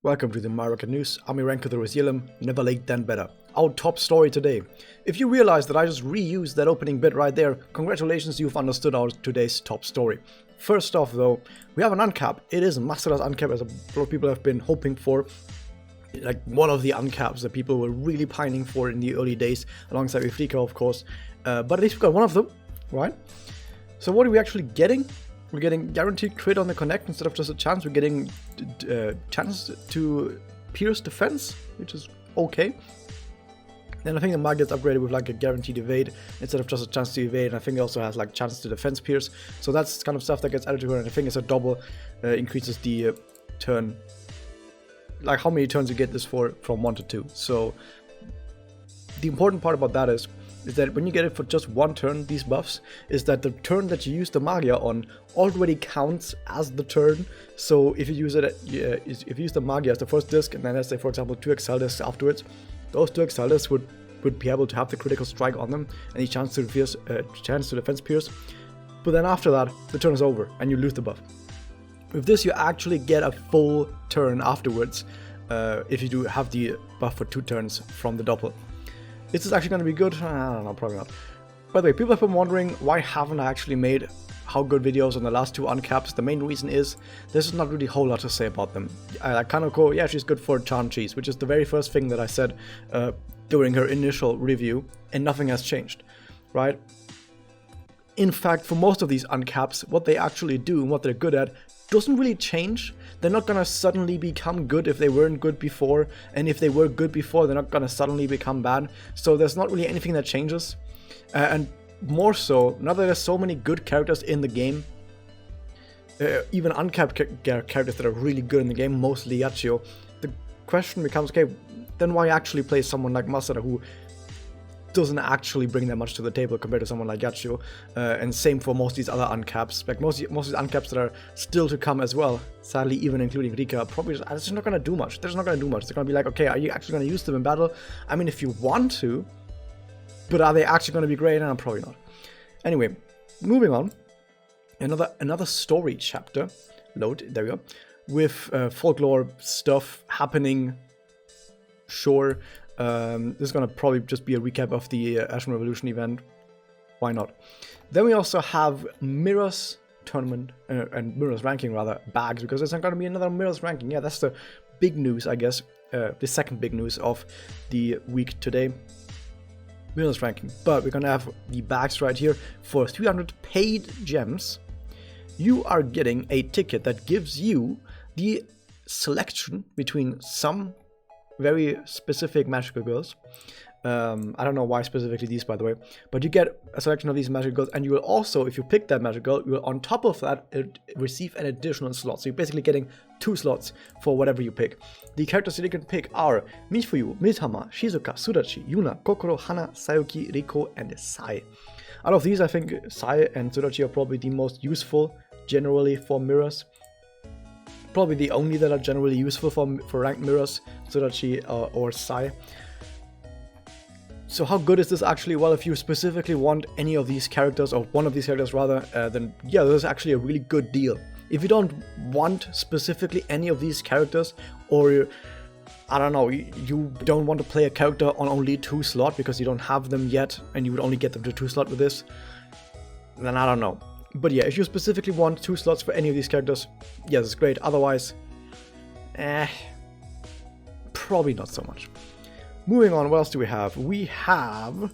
Welcome to the MagiReco News. I'm Iroha the Resilium, never late then better. Our top story today. If you realize that I just reused that opening bit right there, congratulations, you've understood our today's top story. First off though, we have an uncap. It is Master's uncap, as a lot of people have been hoping for. Like one of the uncaps that people were really pining for in the early days, alongside with MagiReco of course. But at least we got one of them, right? So what are we actually getting? We're getting guaranteed crit on the connect instead of just a chance. We're getting chance to pierce defense, which is okay. And I think the mag gets upgraded with like a guaranteed evade instead of just a chance to evade. And I think it also has like chance to defense pierce. So that's kind of stuff that gets added to her. And I think it's a double, increases the turn, like how many turns you get this for from 1 to 2. So the important part about that is that when you get it for just one turn, these buffs, is that the turn that you use the Magia on already counts as the turn. So if you use it, if you use the Magia as the first disc, and then let's say for example 2 Excel discs afterwards, those 2 Excel discs would be able to have the critical strike on them, any chance to defense pierce. But then after that, the turn is over and you lose the buff. With this, you actually get a full turn afterwards, if you do have the buff for 2 turns from the doppel. Is this actually going to be good? I don't know, probably not. By the way, people have been wondering why haven't I actually made how good videos on the last 2 uncaps. The main reason is there's not really a whole lot to say about them. I kind of go, yeah, she's good for charm cheese, which is the very first thing that I said during her initial review, and nothing has changed, right? In fact, for most of these uncaps, what they actually do and what they're good at doesn't really change. They're not gonna suddenly become good if they weren't good before, and if they were good before, they're not gonna suddenly become bad. So there's not really anything that changes. And more so, now that there's so many good characters in the game, even uncapped characters that are really good in the game, mostly Yachio, the question becomes, okay, then why actually play someone like Masada, who doesn't actually bring that much to the table compared to someone like Yachio, and same for most of these other uncaps. Like most of these uncaps that are still to come as well, sadly even including Rika, probably just not gonna do much. They're just not gonna do much. They're gonna be like, okay, are you actually gonna use them in battle? I mean, if you want to, but are they actually gonna be great? No, probably not. Anyway, moving on. Another story chapter. Load, there we go. With folklore stuff happening. Sure. This is gonna probably just be a recap of the Ashen Revolution event. Why not? Then we also have Mirror's tournament, and Mirror's ranking rather, bags, because there's gonna be another Mirror's ranking. Yeah, that's the big news, I guess. The second big news of the week today. Mirror's ranking. But we're gonna have the bags right here. For 300 paid gems, you are getting a ticket that gives you the selection between some very specific magical girls. I don't know why specifically these, by the way, but you get a selection of these magical girls, and you will also, if you pick that magical girl, you will on top of that receive an additional slot. So you're basically getting 2 slots for whatever you pick. The characters that you can pick are Mifuyu, Mitama, Shizuka, Sudachi, Yuna, Kokoro, Hana, Sayuki, Riko, and Sai. Out of these, I think Sai and Sudachi are probably the most useful generally for mirrors. Probably the only that are generally useful for ranked mirrors, Sudachi or Sai. So how good is this actually? Well, if you specifically want any of these characters, or one of these characters rather, then yeah, this is actually a really good deal. If you don't want specifically any of these characters, or I don't know, you don't want to play a character on only 2 slots because you don't have them yet, and you would only get them to 2 slots with this, then I don't know. But yeah, if you specifically want 2 slots for any of these characters, yes, it's great. Otherwise, probably not so much. Moving on, what else do we have? We have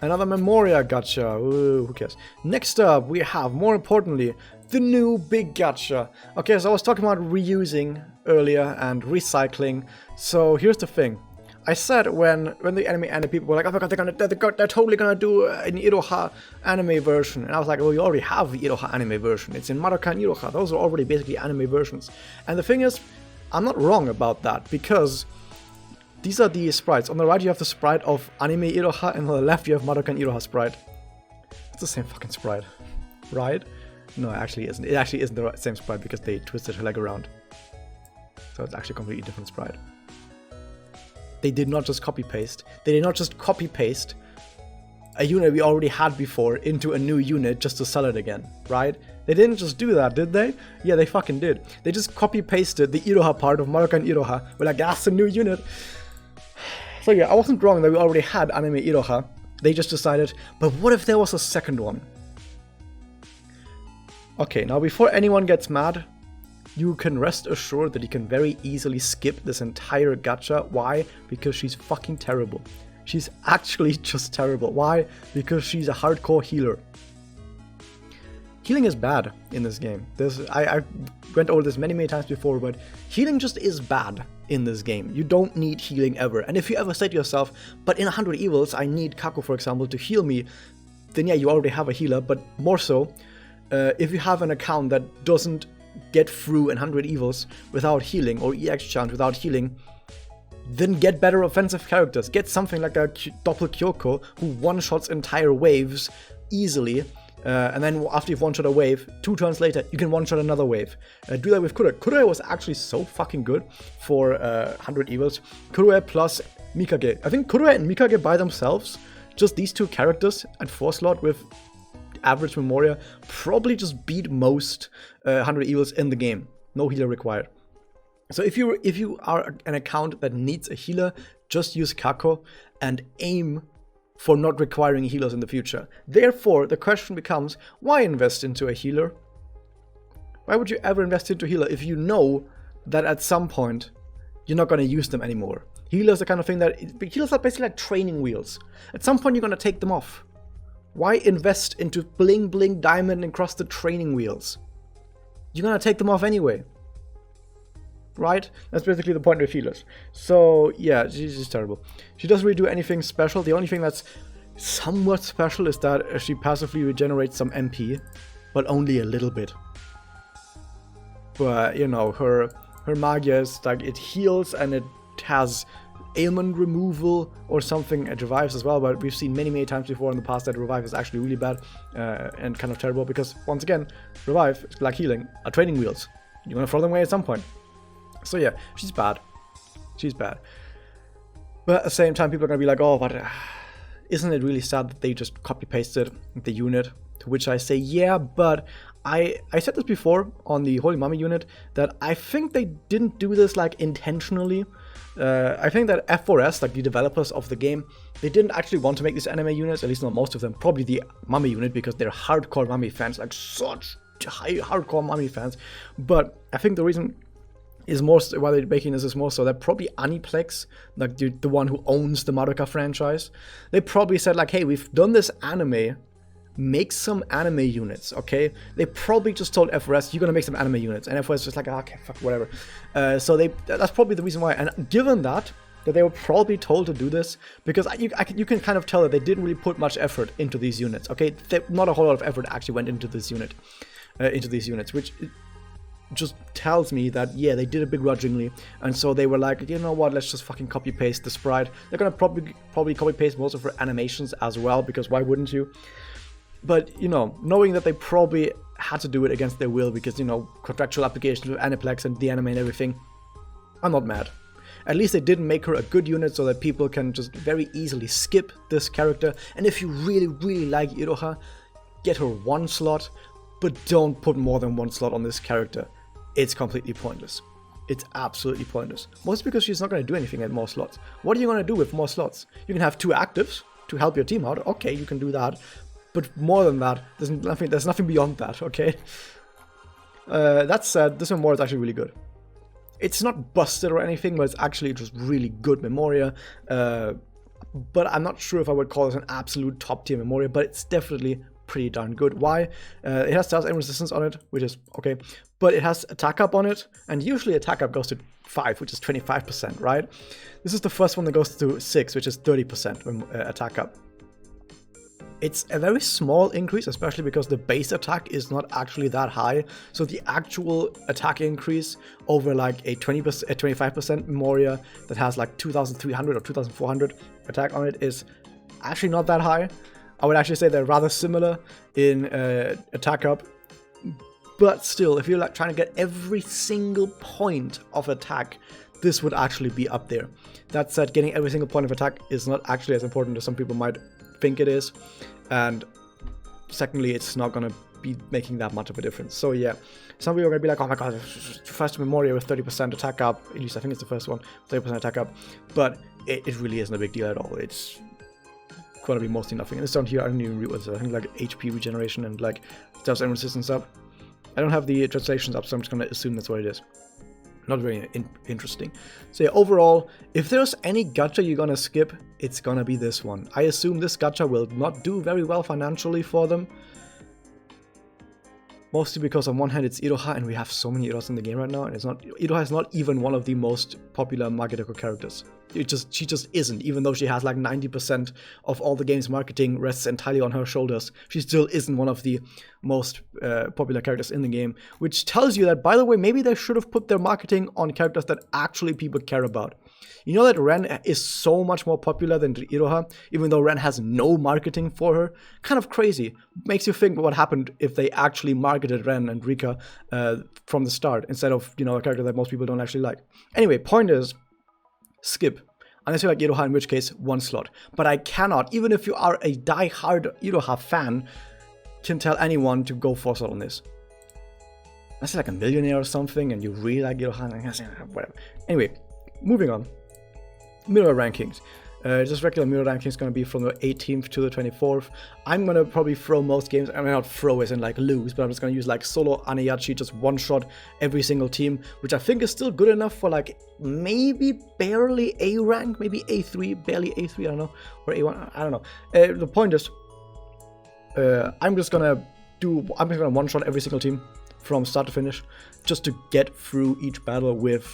another Memoria gacha. Ooh, who cares? Next up, we have, more importantly, the new big gacha. Okay, so I was talking about reusing earlier and recycling. So here's the thing. I said when the anime ended, people were like, oh my god, they're totally gonna do an Iroha anime version. And I was like, well, you already have the Iroha anime version. It's in MagiReco and Iroha. Those are already basically anime versions. And the thing is, I'm not wrong about that, because these are the sprites. On the right, you have the sprite of anime Iroha, and on the left, you have MagiReco and Iroha sprite. It's the same fucking sprite, right? No, it actually isn't. It actually isn't the same sprite because they twisted her leg around. So it's actually a completely different sprite. They did not just copy paste. They did not just copy paste a unit we already had before into a new unit just to sell it again, right? They didn't just do that, did they? Yeah, they fucking did. They just copy-pasted the Iroha part of Madoka and Iroha. We're like, that's a new unit. So yeah, I wasn't wrong that we already had anime Iroha. They just decided, but what if there was a second one? Okay, now before anyone gets mad, you can rest assured that you can very easily skip this entire gacha. Why? Because she's fucking terrible. She's actually just terrible. Why? Because she's a hardcore healer. Healing is bad in this game. I went over this many times before, but healing just is bad in this game. You don't need healing ever. And if you ever say to yourself, but in 100 Evils I need Kako, for example, to heal me, then yeah, you already have a healer. But more so, if you have an account that doesn't get through 100 Evils without healing, or EX chant without healing, then get better offensive characters. Get something like a Doppel Kyoko who one-shots entire waves easily. And then after you've one-shot a wave, 2 turns later, you can one-shot another wave. Do that with Kurue. Kurue was actually so fucking good for 100 Evils. Kurue plus Mikage. I think Kurue and Mikage by themselves, just these 2 characters at 4 slot with average Memoria, probably just beat most 100 Evils in the game. No healer required. So if you are an account that needs a healer, just use Kako and aim for not requiring healers in the future. Therefore, the question becomes, why invest into a healer? Why would you ever invest into a healer if you know that at some point you're not going to use them anymore? Healers are the kind of thing that... Healers are basically like training wheels. At some point you're going to take them off. Why invest into bling bling diamond encrusted training wheels? You're going to take them off anyway. Right? That's basically the point of healers. So, yeah, she's just terrible. She doesn't really do anything special. The only thing that's somewhat special is that she passively regenerates some MP, but only a little bit. But, you know, her magia is like, it heals and it has ailment removal or something. It revives as well, but we've seen many times before in the past that revive is actually really bad and kind of terrible, because, once again, revive is like healing, are training wheels. You're going to throw them away at some point. So yeah, she's bad. She's bad. But at the same time, people are going to be like, oh, but isn't it really sad that they just copy-pasted the unit? To which I say, yeah, but I said this before on the Holy Mummy unit, that I think they didn't do this like intentionally. I think that F4S, like the developers of the game, they didn't actually want to make these anime units, at least not most of them. Probably the Mummy unit, because they're hardcore Mummy fans, like such hardcore Mummy fans. But I think the reason is more why they're making this is more so that probably Aniplex, like the one who owns the Madoka franchise, they probably said like, hey, we've done this anime, make some anime units, okay? They probably just told FRS, you're gonna make some anime units, and FRS was just like, oh, okay, fuck, whatever. So that's probably the reason why. And given that they were probably told to do this, because you can kind of tell that they didn't really put much effort into these units, okay? Not a whole lot of effort actually went into this unit, into these units, which just tells me that, yeah, they did it begrudgingly, and so they were like, you know what, let's just fucking copy-paste the sprite. They're gonna probably copy-paste most of her animations as well, because why wouldn't you? But, you know, knowing that they probably had to do it against their will, because, you know, contractual applications with Aniplex and the anime and everything, I'm not mad. At least they didn't make her a good unit so that people can just very easily skip this character, and if you really like Iroha, get her 1 slot, but don't put more than 1 slot on this character. It's completely pointless. It's absolutely pointless. Mostly because she's not going to do anything at more slots. What are you going to do with more slots? You can have 2 actives to help your team out. Okay, you can do that. But more than that, there's nothing beyond that, okay? That said, this Memoria is actually really good. It's not busted or anything, but it's actually just really good Memoria. But I'm not sure if I would call this an absolute top tier Memoria, but it's definitely pretty darn good. Why? It has Stars and Resistance on it, which is okay, but it has Attack Up on it, and usually Attack Up goes to 5, which is 25%, right? This is the first one that goes to 6, which is 30% Attack Up. It's a very small increase, especially because the base attack is not actually that high, so the actual attack increase over like a 25% Memoria that has like 2300 or 2400 attack on it is actually not that high. I would actually say they're rather similar in attack up, but still, if you're like trying to get every single point of attack, this would actually be up there. That said, getting every single point of attack is not actually as important as some people might think it is, and secondly, it's not gonna be making that much of a difference. So yeah, some people are gonna be like, oh my god, first Memoria with 30% attack up, at least I think it's the first one, 30% attack up, but it really isn't a big deal at all. It's gonna be mostly nothing. And it's down here, I don't even read what's it, I think like HP regeneration and like does and resistance up. I don't have the translations up, so I'm just gonna assume that's what it is. Not very interesting. So yeah, overall, if there's any gacha you're gonna skip, it's gonna be this one. I assume this gacha will not do very well financially for them. Mostly because on one hand it's Iroha, and we have so many Irohas in the game right now, and Iroha is not even one of the most popular MagiReco characters. She just isn't, even though she has like 90% of all the game's marketing rests entirely on her shoulders. She still isn't one of the most popular characters in the game, which tells you that, by the way, maybe they should have put their marketing on characters that actually people care about. You know that Ren is so much more popular than Iroha, even though Ren has no marketing for her? Kind of crazy. Makes you think what happened if they actually marketed Ren and Rika from the start, instead of, you know, a character that most people don't actually like. Anyway, point is, skip. Unless you like Iroha, in which case, one slot. But I cannot, even if you are a die-hard Iroha fan, can tell anyone to go 4-slot on this. Unless you're like a millionaire or something, and you really like Iroha, whatever. Anyway, moving on. Mirror rankings. Just regular mirror rankings is going to be from the 18th to the 24th. I'm going to probably throw most games. I mean, not throw as in like lose, but I'm just going to use like solo Anayachi, just one shot every single team, which I think is still good enough for like maybe barely A rank, maybe A3, barely A3, I don't know, or A1, I don't know. The point is, I'm just going to one shot every single team from start to finish, just to get through each battle with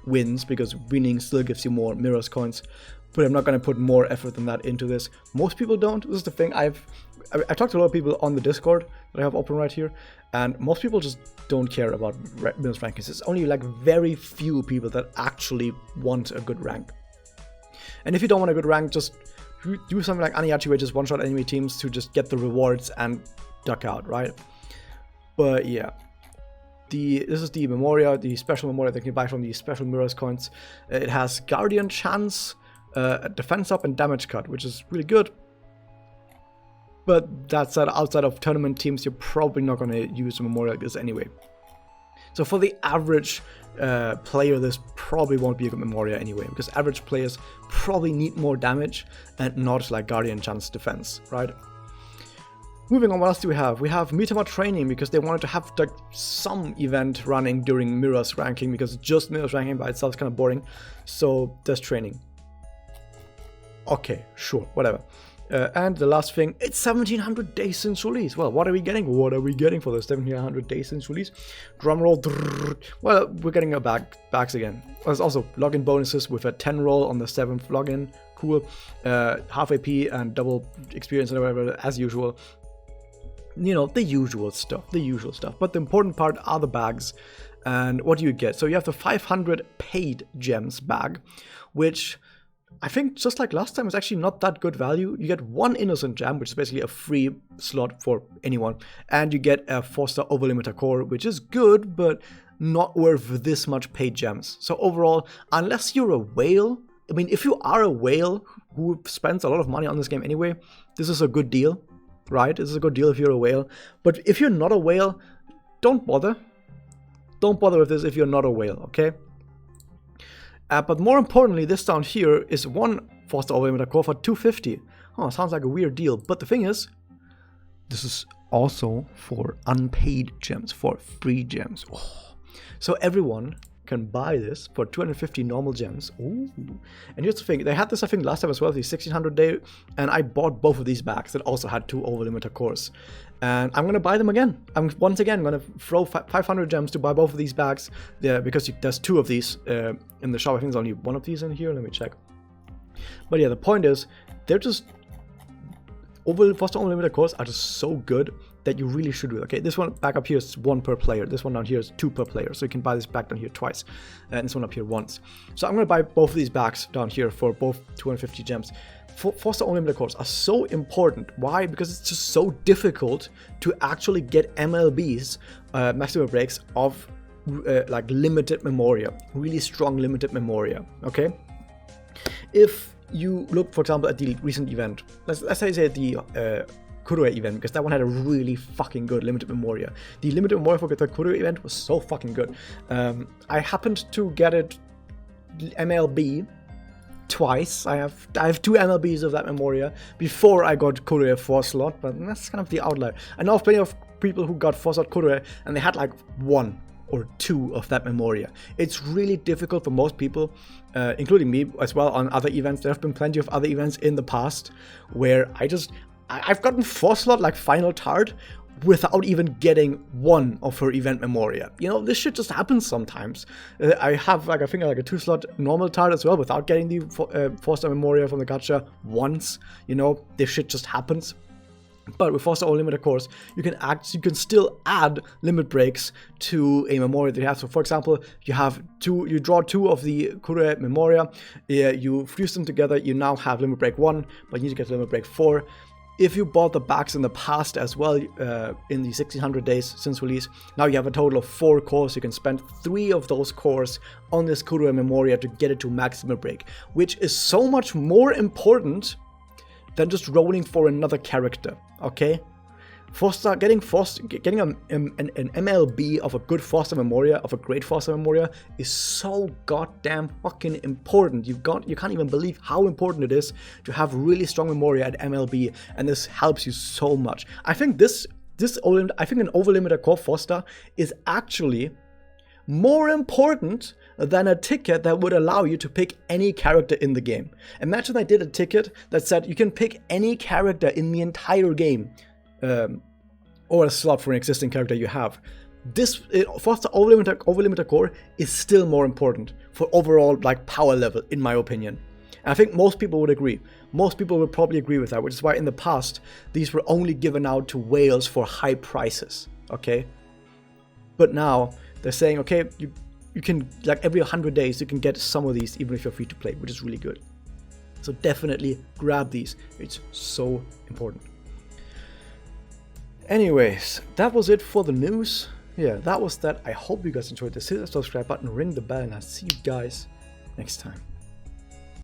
wins, because winning still gives you more mirrors coins. But I'm not going to put more effort than that into this. Most people don't. This is the thing. I've talked to a lot of people on the Discord that I have open right here, and most people just don't care about mirrors rankings. It's only like very few people that actually want a good rank. And if you don't want a good rank, just do something like Aniyachi, where just one-shot enemy teams to just get the rewards and duck out, right? But yeah. This is the Memoria, the special Memoria that you can buy from the special mirrors coins. It has Guardian Chance, defense up, and damage cut, which is really good. But that said, outside of tournament teams, you're probably not going to use a Memoria like this anyway. So for the average player, this probably won't be a good Memoria anyway, because average players probably need more damage and not like Guardian Chance defense, right? Moving on, what else do we have? We have Mitama training, because they wanted to have like some event running during Mirrors ranking, because just Mirrors ranking by itself is kind of boring. So there's training. Okay, sure, whatever. And the last thing, it's 1700 days since release. Well, what are we getting? What are we getting for the 1700 days since release? Drum roll. Well, we're getting our bags again. There's also login bonuses with a 10 roll on the 7th login. Cool. Half AP and double experience and whatever, as usual. You know, the usual stuff. But the important part are the bags. And what do you get? So you have the 500 paid gems bag, which I think, just like last time, is actually not that good value. You get one innocent gem, which is basically a free slot for anyone, and you get a 4-star overlimiter core, which is good, but not worth this much paid gems. So overall, unless you're a whale, I mean, if you are a whale who spends a lot of money on this game anyway, this is a good deal, right? This is a good deal if you're a whale. But if you're not a whale, don't bother. Don't bother with this if you're not a whale, okay? But more importantly, this down here is one 4-star overlimiter core for 250. Oh, sounds like a weird deal. But the thing is, this is also for unpaid gems, for free gems. Oh. So everyone can buy this for 250 normal gems. Ooh. And here's the thing, they had this I think last time as well, the 1600 day, and I bought both of these bags that also had 2 overlimiter cores. And I'm gonna buy them again. I'm once again gonna throw 500 gems to buy both of these bags, because there's 2 of these in the shop. I think there's only 1 of these in here, let me check. But yeah, the point is, they're just, 4-star overlimiter cores are just so good that you really should do it. Okay, this one back up here is 1 per player. This one down here is 2 per player. So you can buy this back down here twice, and this one up here once. So I'm gonna buy both of these bags down here for both 250 gems. 4-star overlimiter cores are so important. Why? Because it's just so difficult to actually get MLBs, maximum breaks, of like limited Memoria, really strong limited Memoria. Okay, if you look, for example, at the recent event. Let's say the Kurue event, because that one had a really fucking good limited memoria. The limited memoria for the Kurue event was so fucking good. I happened to get it MLB twice. I have 2 MLBs of that memoria before I got Kurue 4 slot, but that's kind of the outlier. I know of plenty of people who got 4 slot Kurue and they had like 1 or 2 of that memoria. It's really difficult for most people, including me as well, on other events. There have been plenty of other events in the past where I've gotten 4 slot like final tard without even getting 1 of her event memoria. You know, this shit just happens sometimes. I have like, I think like a 2 slot normal tard as well without getting the 4-star memoria from the gacha once. You know, this shit just happens. But with 4-star unlimited course, you can still add limit breaks to a memoria that you have. So for example, you draw 2 of the Kurue memoria, you fuse them together, you now have limit break 1, but you need to get limit break 4. If you bought the packs in the past as well, in the 1600 days since release, now you have a total of 4 cores. You can spend 3 of those cores on this Kurue memoria to get it to max limit break, which is so much more important than just rolling for another character, okay? Getting an MLB of a good 4-star memoria, of a great 4-star memoria, is so goddamn fucking important. You can't even believe how important it is to have really strong memoria at MLB, and this helps you so much. I think an overlimited core 4-star is actually more important than a ticket that would allow you to pick any character in the game. Imagine I did a ticket that said you can pick any character in the entire game, or a slot for an existing character you have. This 4-star overlimited core is still more important for overall like power level, in my opinion. And I think most people would agree. Most people would probably agree with that, which is why in the past these were only given out to whales for high prices. Okay, but now they're saying, okay, you can, like every 100 days, you can get some of these even if you're free to play, which is really good. So definitely grab these. It's so important. Anyways, that was it for the news. Yeah, that was that. I hope you guys enjoyed this. Hit the subscribe button, ring the bell, and I'll see you guys next time.